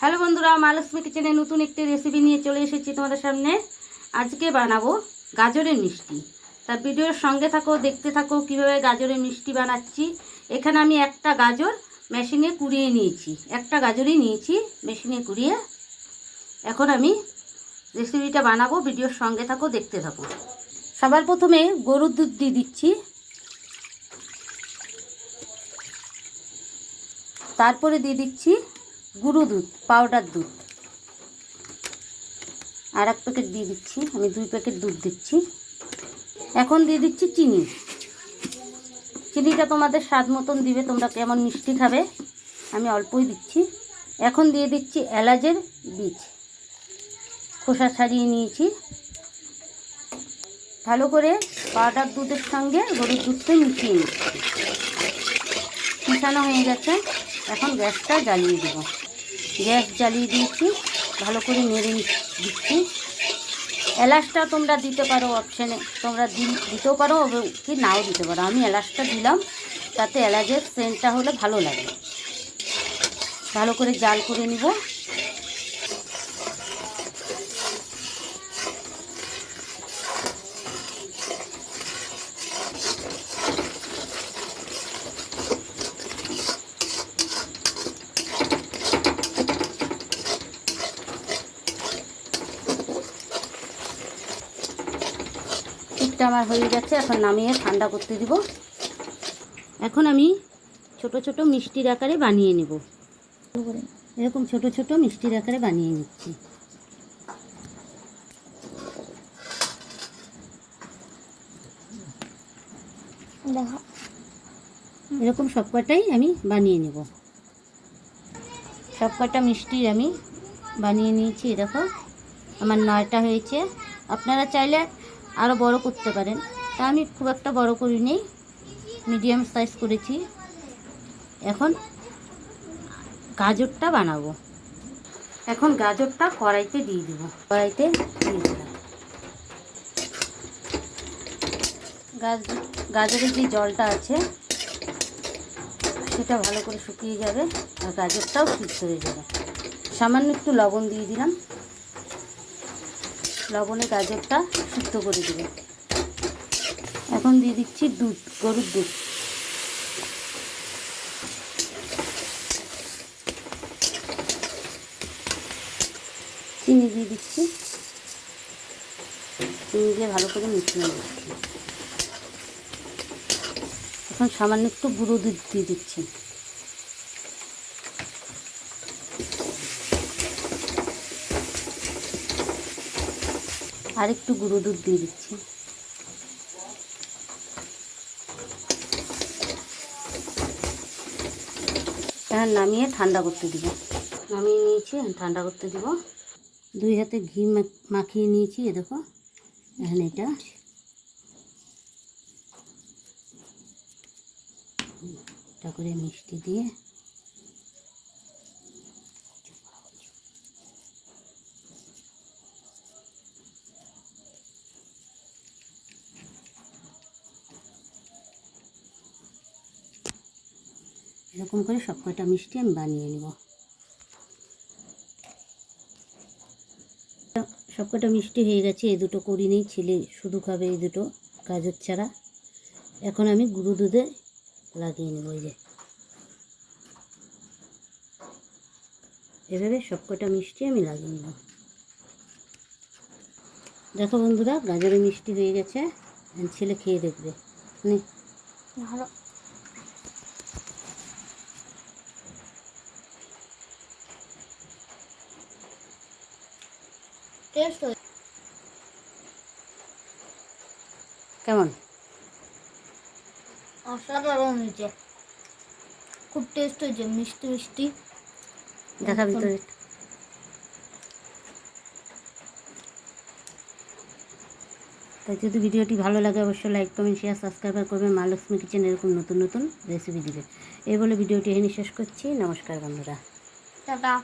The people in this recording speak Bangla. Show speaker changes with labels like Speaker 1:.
Speaker 1: হ্যালো বন্ধুরা, মা লক্ষ্মী কিচেনে নতুন একটি রেসিপি নিয়ে চলে এসেছি তোমাদের সামনে। আজকে বানাবো গাজরের মিষ্টি। তার ভিডিওর সঙ্গে থাকো, দেখতে থাকো কিভাবে গাজরের মিষ্টি বানাচ্ছি। এখানে আমি একটা গাজর মেশিনে কুড়িয়ে নিয়েছি, একটা গাজরই নিয়েছি মেশিনে কুড়িয়ে। এখন আমি রেসিপিটা বানাবো, ভিডিওর সঙ্গে থাকো, দেখতে থাকো। সবার প্রথমে গরুর দুধ দিয়ে দিচ্ছি, তারপরে দিয়ে দিচ্ছি গুঁড়ো দুধ, পাউডার দুধ। আর এক প্যাকেট দিয়ে দিচ্ছি, আমি 2 প্যাকেট দুধ দিচ্ছি। এখন দিয়ে দিচ্ছি চিনি। চিনিটা তোমাদের স্বাদ মতন দিবে, তোমরা কেমন মিষ্টি খাবে, আমি অল্পই দিচ্ছি। এখন দিয়ে দিচ্ছি এলাচের বীজ, খোসা ছাড়িয়ে নিয়েছি। ভালো করে পাউডার দুধের সঙ্গে গরুর দুধটা মিশিয়ে নিচ্ছি। মিশানো হয়ে গেছে, এখন গ্যাসটা জ্বালিয়ে দেবো। গ্যাস জ্বালিয়ে দিয়েছি, ভালো করে নেড়ে দিচ্ছি। এলাচটা তোমরা দিতে পারো অপশানে, তোমরা দিতেও পারো কি নাও দিতে পারো। আমি এলাচটা দিলাম, তাতে এলাচের সেন্টটা হলে ভালো লাগে। ভালো করে জাল করে নিব। ঠিকটা আমার হয়ে গেছে, এখন নামিয়ে ঠান্ডা করতে দিব। এখন আমি ছোট ছোট মিষ্টির আকারে বানিয়ে নেব। এরকম ছোট ছোট মিষ্টির আকারে বানিয়ে নিচ্ছি। এরকম সব কটাই আমি বানিয়ে নেব। সব কটা মিষ্টি আমি বানিয়ে নিয়েছি। দেখো আমার 9টা হয়েছে। আপনারা চাইলে আরও বড় করতে পারেন, তা আমি খুব একটা বড় করিনি, মিডিয়াম সাইজ করেছি। এখন গাজরটা বানাবো। এখন গাজরটা কড়াইতে দিয়ে দেব। কড়াইতে দিয়ে দিলাম। গাজরের যে জলটা আছে সেটা ভালো করে শুকিয়ে যাবে, আর গাজরটাও সিদ্ধ হয়ে যাবে। সামান্য একটু লবণ দিয়ে দিলাম, লবণে গাজরটা সিদ্ধ করে দেবে। এখন দিয়ে দিচ্ছি দুধ, গরুর দুধ। চিনি দিয়ে দিচ্ছি, চিনি দিয়ে ভালো করে মিশিয়ে দিচ্ছি। এখন সামান্য একটু গুঁড়ো দুধ দিয়ে দিচ্ছি। আর একটু গুঁড়ো দুধ দিয়ে দিচ্ছি। এখন নামিয়ে ঠান্ডা করতে দিব। নামিয়ে নিয়েছি, ঠান্ডা করতে দিব। 2 হাতে ঘি মাখিয়ে নিয়েছি, এ দেখো। এখন এটা করে মিষ্টি দিয়ে এরকম করে সব কটা মিষ্টি আমি বানিয়ে নেব। সব কটা মিষ্টি হয়ে গেছে। এই দুটো করিনি, ছেলে শুধু খাবে এই দুটো গাজর ছাড়া। এখন আমি গুঁড়ো দুধে লাগিয়ে নেব। এই যে এভাবে সব কটা মিষ্টি আমি লাগিয়ে নেব। দেখো বন্ধুরা, গাজরের মিষ্টি হয়ে গেছে। ছেলে খেয়ে দেখবে, ভালো টেস্ট। কেমন? অসাধারণ হয়েছে, খুব টেস্ট হয়েছে, মিষ্টি মিষ্টি। দেখা ভিতরে। তাই যদি ভিডিওটি ভালো লাগে অবশ্যই লাইক, কমেন্ট, শেয়ার, সাবস্ক্রাইব করবেন। মা লক্ষ্মী কিচেন এরকম নতুন নতুন রেসিপি দিবে। এই বলে ভিডিওটি এখানে শেষ করছি। নমস্কার বন্ধুরা, টাটা।